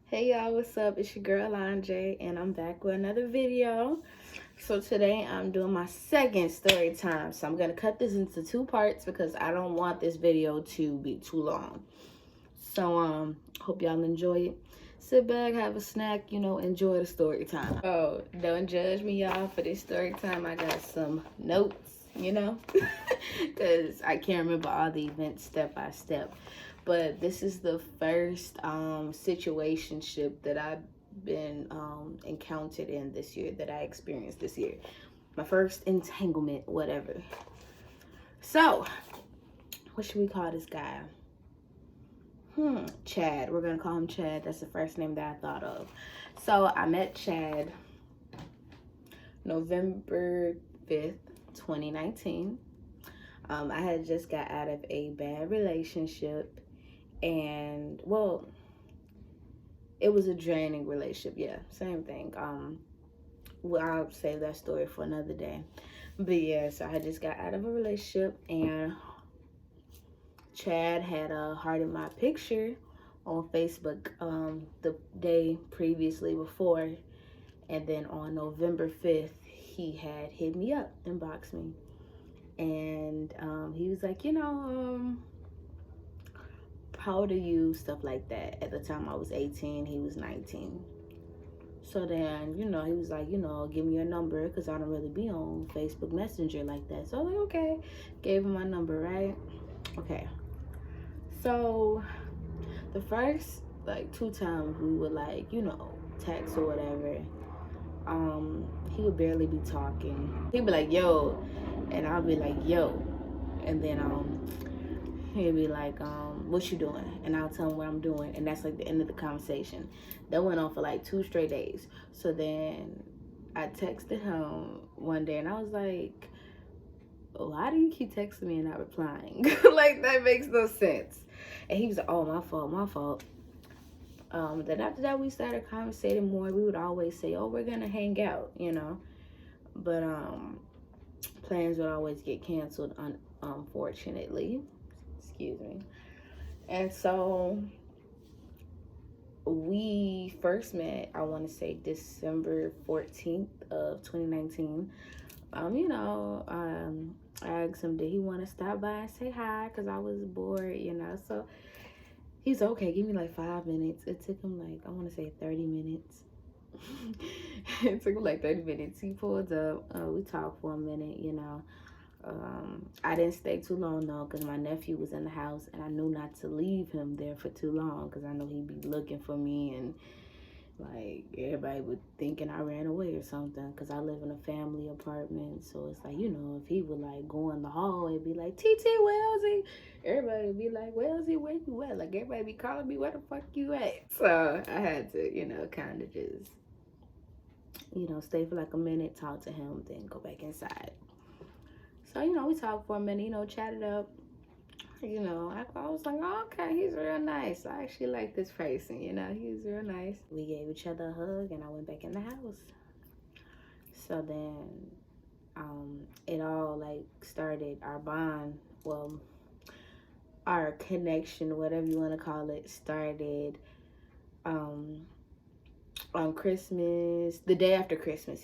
Hey y'all, what's up? It's your girl Alanja, and I'm back with another video. So today I'm doing my second story time. So I'm gonna cut this into two parts because I don't want this video to be too long. So hope y'all enjoy it. Sit back, have a snack, enjoy the story time. Oh, don't judge me y'all for this story time. I got some notes, because I can't remember all the events step by step. But this is the first situationship that I've been encountered in this year, that I experienced this year. My first entanglement, whatever. So, what should we call this guy? Chad. We're gonna call him Chad. That's the first name that I thought of. So I met Chad November 5th, 2019. I had just got out of a bad relationship, and well, it was a draining relationship. Yeah, same thing. Well, I'll save that story for another day. But yeah, so I just got out of a relationship, and Chad had a heart in my picture on Facebook the day previously before, and then on November 5th, he had hit me up, inboxed me, and he was like, how old are you, stuff like that. At the time I was 18, he was 19. So then, he was like, give me your number, because I don't really be on Facebook Messenger like that. So I was like, okay, gave him my number, right? Okay. So the first two times we would text or whatever, he would barely be talking. He'd be like, yo, and I'll be like, yo, and then he'd be like, what you doing? And I'll tell him what I'm doing, and that's like the end of the conversation. That went on for like 2 straight days. So then I texted him one day, and I was like, why do you keep texting me and not replying? Like, that makes no sense. And he was like, oh, my fault. Then after that, we started conversating more. We would always say, oh, we're gonna hang out, but plans would always get canceled, unfortunately. Excuse me. And so we first met, I want to say December 14th of 2019. I asked him, did he want to stop by and say hi? Because I was bored, So he's okay, give me like 5 minutes. It took him I want to say 30 minutes. It took him like 30 minutes. He pulled up. We talked for a minute, I didn't stay too long though, because my nephew was in the house, and I knew not to leave him there for too long, because I know he'd be looking for me, and like everybody would thinking I ran away or something, because I live in a family apartment. So it's like, if he would go in the hall, it'd be like, TT Wellesley. Everybody would be like, Wellesley, where you at? Like, everybody be calling me, where the fuck you at? So I had to, kind of just, stay for like a minute, talk to him, then go back inside. So, we talked for a minute, chatted up. I was like, oh, okay, he's real nice. I actually like this person, he's real nice. We gave each other a hug, and I went back in the house. So then it all started, our bond, well, our connection, whatever you want to call it, started on Christmas, the day after Christmas,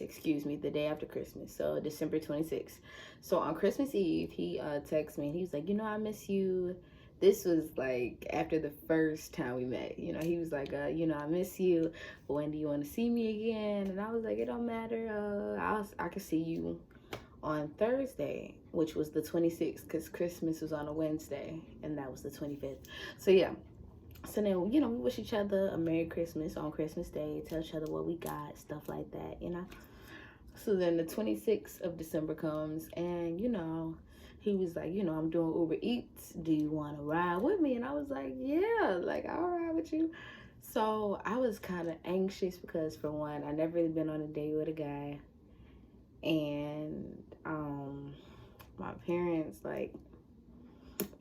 so December 26th. So on Christmas Eve, he texted me, and he was like, I miss you. This was after the first time we met. He was like, I miss you, but when do you want to see me again? And I was like, it don't matter. I could see you on Thursday, which was the 26th, because Christmas was on a Wednesday, and that was the 25th. So yeah. So then, we wish each other a Merry Christmas on Christmas Day, tell each other what we got, stuff like that, So then the 26th of December comes, and, he was like, I'm doing Uber Eats. Do you want to ride with me? And I was like, yeah, I'll ride with you. So I was kind of anxious because, for one, I never really been on a date with a guy, and my parents, like,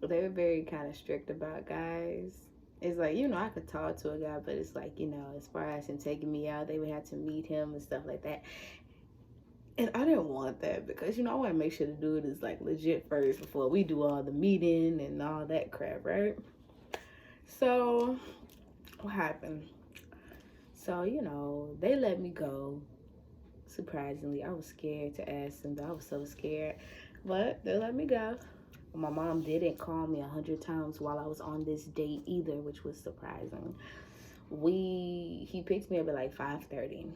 they were very kind of strict about guys. It's like, I could talk to a guy, but it's like, as far as him taking me out, they would have to meet him and stuff like that. And I didn't want that because, I want to make sure the dude is like legit first before we do all the meeting and all that crap, right? So what happened? So, they let me go. Surprisingly, I was scared to ask them. I was so scared, but they let me go. My mom didn't call me 100 times while I was on this date either, which was surprising. He picked me up at like 5:30.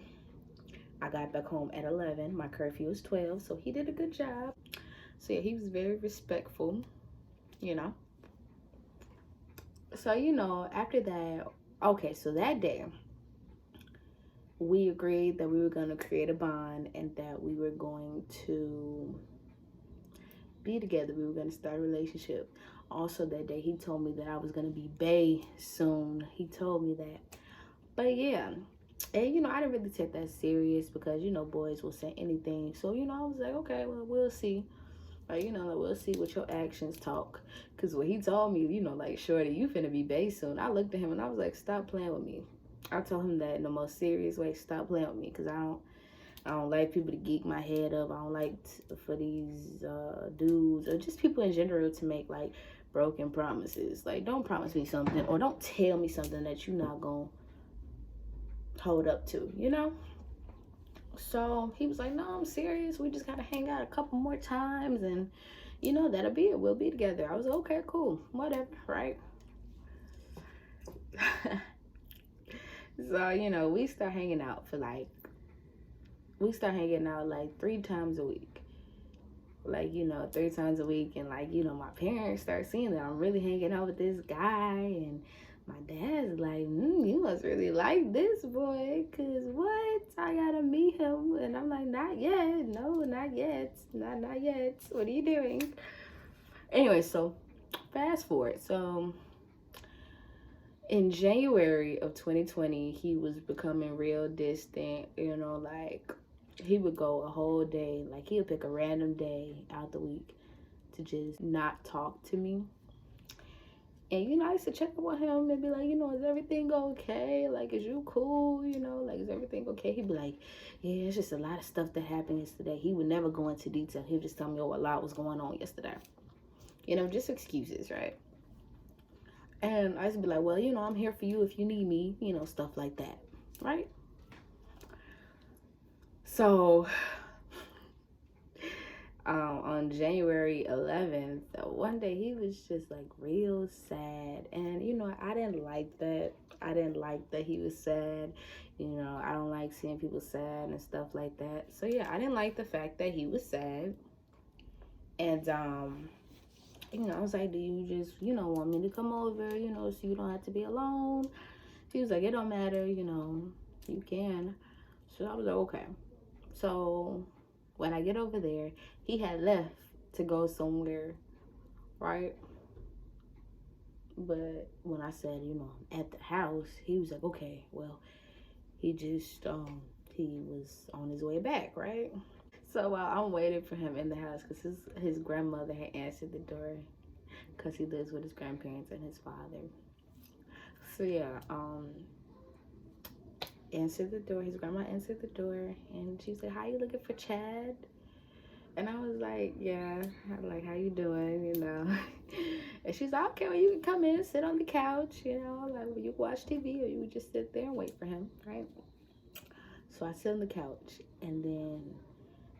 I got back home at 11. My curfew was 12, so he did a good job. So yeah, he was very respectful, you know. So, after that, okay, so that day, we agreed that we were going to create a bond and that we were going to be together. We were going to start a relationship. Also, that day, he told me that I was going to be bae soon. He told me that. But yeah, and I didn't really take that serious because boys will say anything. So I was like, okay, well, we'll see. Like, like, we'll see what your actions talk. Because when he told me, like, shorty, you finna be bae soon, I looked at him and I was like, stop playing with me. I told him that in the most serious way, stop playing with me. Because I don't like people to geek my head up. I don't like for these dudes or just people in general to make like broken promises. Like, don't promise me something or don't tell me something that you're not gonna hold up to, So he was like, no, I'm serious. We just gotta hang out a couple more times and that'll be it. We'll be together. I was like, okay, cool, whatever, right? So we start hanging out like 3 times a week. Like, 3 times a week. And like, my parents start seeing that I'm really hanging out with this guy. And my dad's like, you must really like this boy. Cause what? I gotta meet him. And I'm like, not yet. No, not yet. Not yet. What are you doing? Anyway, so fast forward. So in January of 2020, he was becoming real distant, like he would go a whole day, like he would pick a random day out the week to just not talk to me. And I used to check up on him and be like, is everything okay? Like, is you cool? Like, is everything okay? He'd be like, yeah, it's just a lot of stuff that happened yesterday. He would never go into detail. He would just tell me, oh, a lot was going on yesterday. Just excuses, right? And I used to be like, well, I'm here for you if you need me, stuff like that, right? So on January 11th, one day he was just like real sad. And, I didn't like that. I didn't like that he was sad. I don't like seeing people sad and stuff like that. So, yeah, I didn't like the fact that he was sad. And, I was like, do you just, want me to come over, so you don't have to be alone? He was like, it don't matter, you can. So I was like, okay. So when I get over there, he had left to go somewhere, right? But when I said, at the house, he was like, okay, well, he just, he was on his way back, right? So while I'm waiting for him in the house, because his grandmother had answered the door, because he lives with his grandparents and his father. So yeah, answered the door. His grandma answered the door, and she said, "How you looking for Chad?" And I was like, "Yeah." I'm like, "How you doing?" And she's like, "Okay, well, you can come in, sit on the couch. Like you watch TV, or you just sit there and wait for him, right?" So I sit on the couch, and then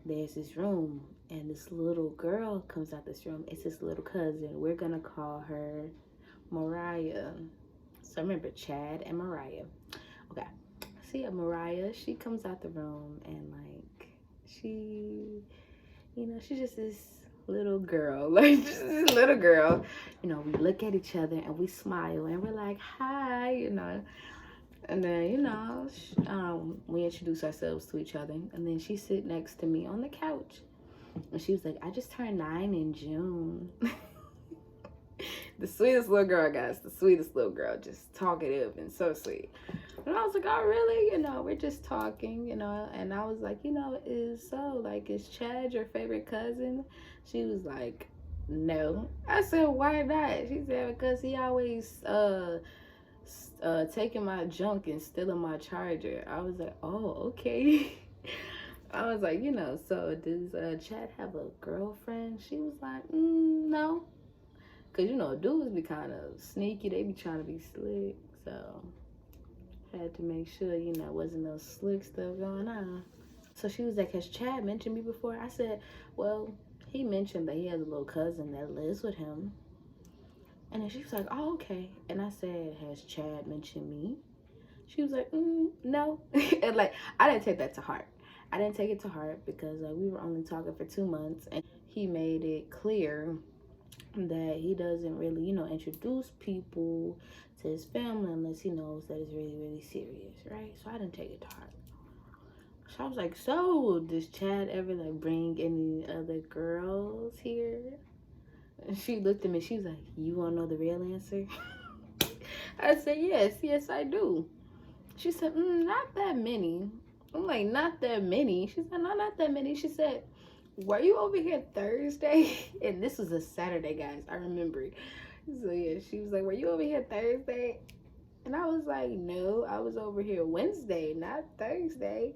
there's this room, and this little girl comes out this room. It's his little cousin. We're gonna call her Mariah. So remember, Chad and Mariah. Okay. See, Mariah, she comes out the room, and like she, she's just this little girl, like just this little girl. We look at each other and we smile and we're like, hi, And then, we introduce ourselves to each other. And then she sit next to me on the couch. And she was like, I just turned 9 in June. The sweetest little girl, guys. The sweetest little girl. Just talkative and so sweet. And I was like, oh, really? We're just talking, And I was like, is Chad your favorite cousin? She was like, no. I said, why not? She said, because he always taking my junk and stealing my charger. I was like, oh, okay. I was like, so does Chad have a girlfriend? She was like, no. Because, dudes be kind of sneaky. They be trying to be slick. So, had to make sure, wasn't no slick stuff going on. So she was like, has Chad mentioned me before? I said, well, he mentioned that he has a little cousin that lives with him. And then she was like, oh, okay. And I said, has Chad mentioned me? She was like, no. And I didn't take that to heart. I didn't take it to heart because we were only talking for 2 months. And he made it clear that he doesn't really, introduce people to his family unless he knows that it's really, really serious, right? So I didn't take it to heart. So I was like, so does Chad ever bring any other girls here? And she looked at me, she was like, you want to know the real answer? I said, yes, I do. She said, not that many. I'm like, not that many? She said, no, not that many. She said, were you over here Thursday? And this was a Saturday, guys. I remember it. So, yeah, she was like, were you over here Thursday? And I was like, no, I was over here Wednesday, not Thursday.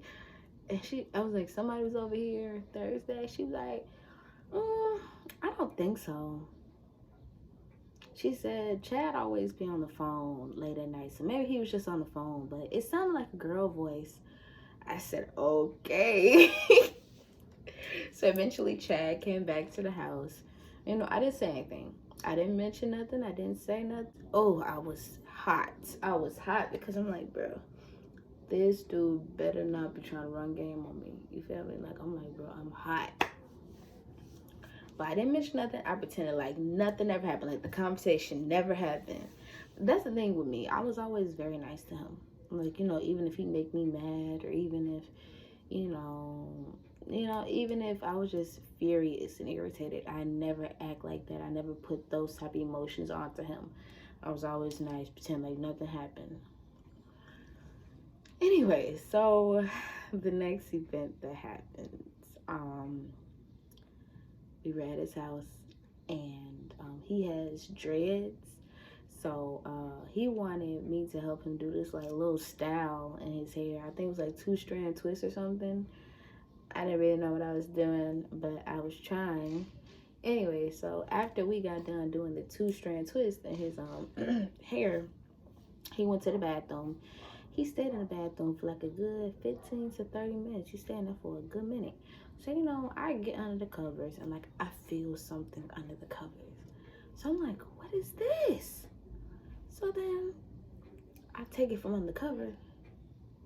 And I was like, somebody was over here Thursday? She was like, I don't think so. She said, Chad always be on the phone late at night. So maybe he was just on the phone. But it sounded like a girl voice. I said, okay. So eventually Chad came back to the house. I didn't say anything. I didn't mention nothing. I didn't say nothing. Oh, I was hot. I was hot because I'm like, bro, this dude better not be trying to run game on me. You feel me? I'm like, bro, I'm hot. But I didn't mention nothing. I pretended like nothing ever happened. Like the conversation never happened. That's the thing with me. I was always very nice to him. Even if he make me mad, or even if, even if I was just furious and irritated, I never act like that. I never put those type of emotions onto him. I was always nice, pretend like nothing happened. Anyway, so the next event that happens, we were at his house, and he has dreads. So he wanted me to help him do this little style in his hair. I think it was 2-strand twist or something. I didn't really know what I was doing, but I was trying. Anyway, so after we got done doing the 2-strand twist in his hair, he went to the bathroom. He stayed in the bathroom for a good 15 to 30 minutes. He stayed in there for a good minute. So, I get under the covers and I feel something under the covers. So I'm like, what is this? So then I take it from under the cover.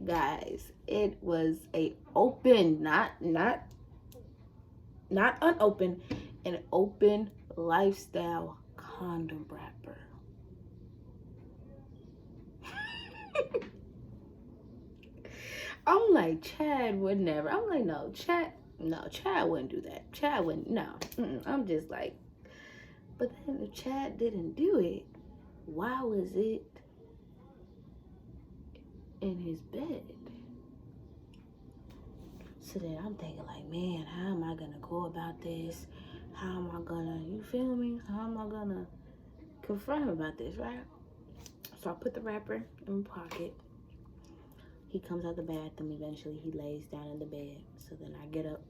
Guys, it was a open, not unopened, an open lifestyle condom wrapper. I'm like, Chad would never. I'm like, no, Chad wouldn't do that. Chad wouldn't, no. I'm just like, but then if Chad didn't do it, why was it in his bed? So then I'm thinking man, how am I gonna go about this? How am I gonna, you feel me? How am I gonna confront him about this, right? So I put the wrapper in my pocket. He comes out the bathroom. Eventually, he lays down in the bed. So then I get up,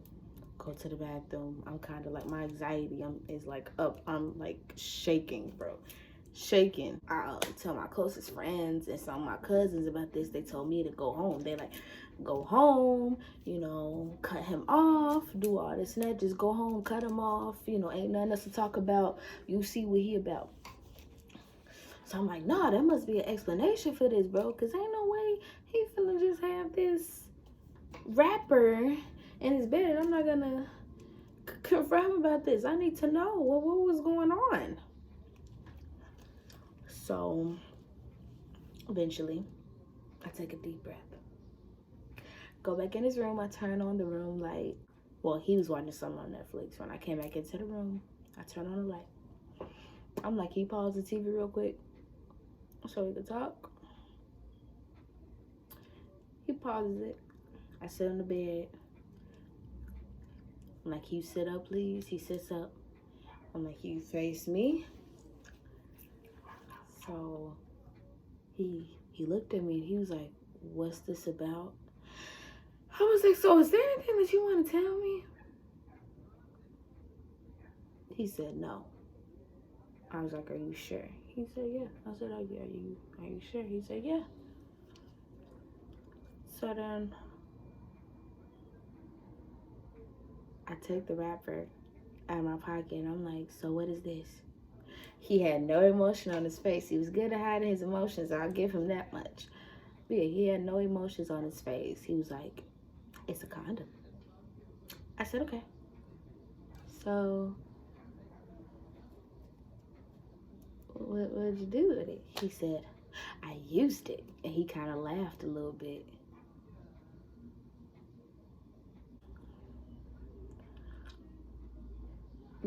go to the bathroom. I'm kind of my anxiety is up. I'm shaking, bro. Shaking. I tell my closest friends and some of my cousins about this. They told me to go home. They go home, cut him off, do all this and that. Just go home, cut him off. Ain't nothing else to talk about. You see what he about. So I'm like, nah, there must be an explanation for this, bro. Because ain't no way he finna just have this wrapper in his bed. I'm not gonna confront him about this. I need to know what was going on. So eventually, I take a deep breath. Go back in his room. I turn on the room light. Well, he was watching something on Netflix. When I came back into the room, I turn on the light. I'm like, can you pause the TV real quick so we can talk? He pauses it. I sit on the bed. I'm like, can you sit up, please? He sits up. I'm like, can you face me? So he looked at me and he was like, what's this about? I was like, so is there anything that you want to tell me? He said, no. I was like, are you sure? He said, yeah. I said, are you sure? He said, yeah. So then I take the wrapper out of my pocket and I'm like, so what is this? He had no emotion on his face. He was good at hiding his emotions. I'll give him that much. But yeah, he had no emotions on his face. He was like, it's a condom. I said, okay. So what did you do with it? He said, I used it. And he kind of laughed a little bit.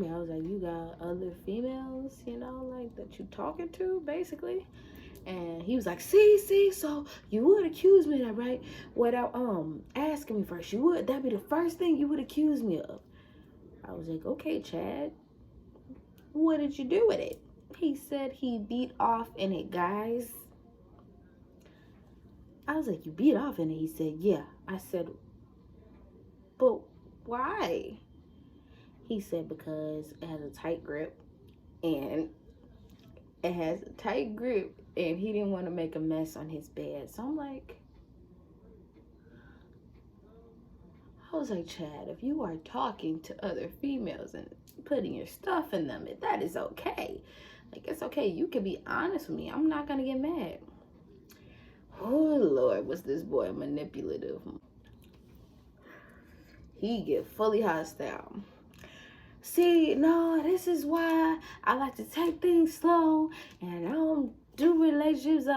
Yeah, I was like, you got other females, you know, like that you talking to, basically? And he was like, see, so you would accuse me of that, right? Without asking me first. That'd be the first thing you would accuse me of. I was like, okay, Chad, what did you do with it? He said he beat off in it, guys. I was like, you beat off in it? He said, yeah. I said, but why? He said, because it has a tight grip, and he didn't want to make a mess on his bed. So I'm like, I was like, Chad, if you are talking to other females and putting your stuff in them, that is okay. Like, it's okay. You can be honest with me. I'm not going to get mad. Oh, Lord, was this boy manipulative. He get fully hostile. See, no, this is why I like to take things slow and I don't do relationships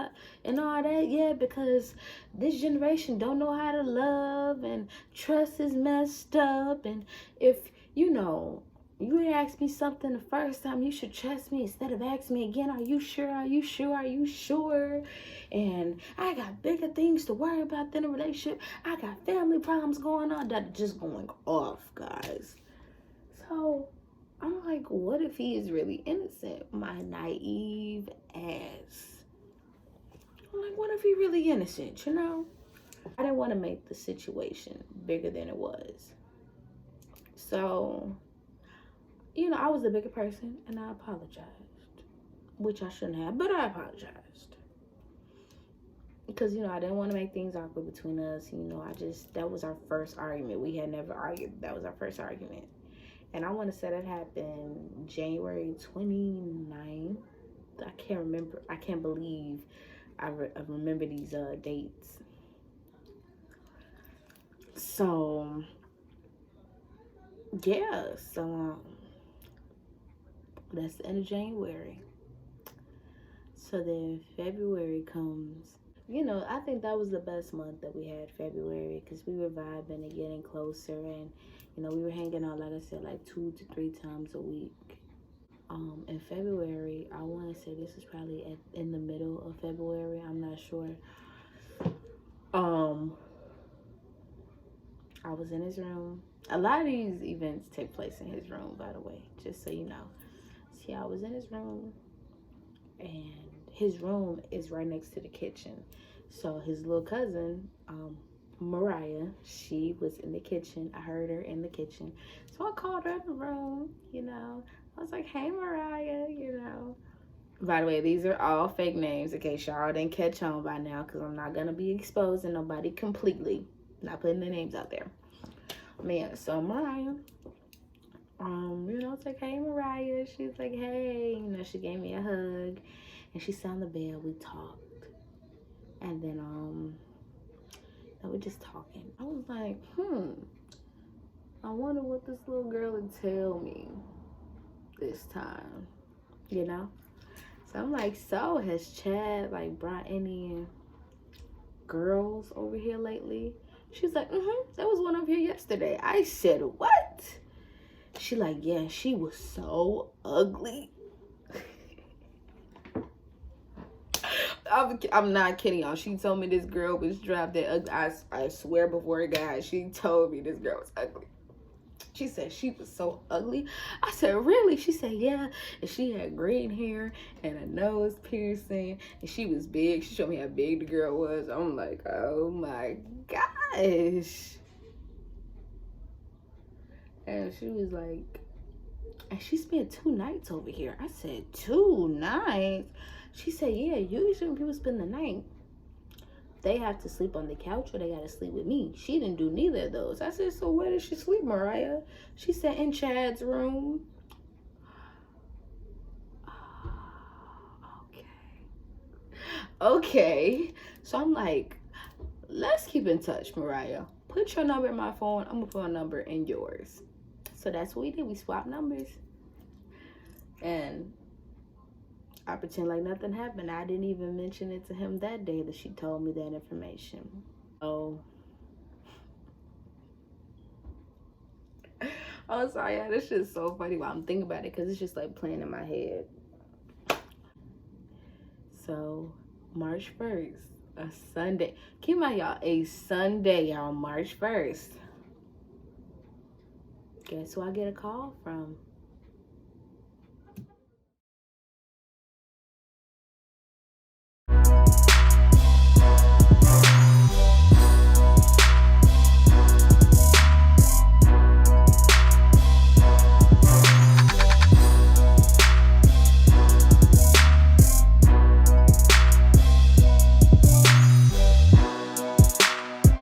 and all that, yeah, because this generation don't know how to love and trust is messed up. And if, you ask me something the first time, you should trust me instead of asking me again, are you sure? Are you sure? Are you sure? And I got bigger things to worry about than a relationship. I got family problems going on that are just going off, guys. So I'm like, what if he is really innocent? My naive ass. I'm like, what if he really innocent, I didn't want to make the situation bigger than it was. So, I was the bigger person and I apologized. Which I shouldn't have, but I apologized. Because, I didn't want to make things awkward between us. That was our first argument. We had never argued. That was our first argument. And I want to say that happened January 29th. I can't remember. I can't believe I remember these dates. So, yeah. So, that's the end of January. So then February comes. I think that was the best month that we had, February, because we were vibing and getting closer. And, we were hanging out, like I said, like 2 to 3 times a week. In February, I want to say this is probably in the middle of February. I'm not sure. I was in his room. A lot of these events take place in his room, by the way, just so you know. See, I was in his room, and his room is right next to the kitchen. So his little cousin, Mariah, she was in the kitchen. I heard her in the kitchen. So I called her in the room, I was like, hey, Mariah, By the way, these are all fake names in case y'all didn't catch on by now, because I'm not going to be exposing nobody completely. Not putting their names out there. Man, so Mariah, it's like, hey, Mariah. She's like, hey, she gave me a hug. And she sat on the bed. We talked. And then, we just talking. I was like, I wonder what this little girl would tell me this time, So I'm like, so has Chad, brought any girls over here lately? She's like, there was one over here yesterday. I said, what? She like, yeah, she was so ugly. I'm not kidding y'all. She told me this girl was dropped dead ugly. I swear before God, she told me this girl was ugly. She said she was so ugly. I said, really? She said, yeah. And she had green hair and a nose piercing. And she was big. She showed me how big the girl was. I'm like, oh my gosh. And she was like, and she spent 2 nights over here. I said, 2 nights? She said, yeah, usually when people spend the night, they have to sleep on the couch or they got to sleep with me. She didn't do neither of those. I said, so where did she sleep, Mariah? She said, in Chad's room. Okay. So I'm like, let's keep in touch, Mariah. Put your number in my phone. I'm going to put my number in yours. So that's what we did. We swapped numbers. And I pretend like nothing happened. I didn't even mention it to him that day that she told me that information. Oh. Oh, sorry. Yeah, this shit's so funny while I'm thinking about it because it's just like playing in my head. So, March 1st, a Sunday. Keep in mind, y'all, a Sunday, y'all, March 1st. Guess who I get a call from?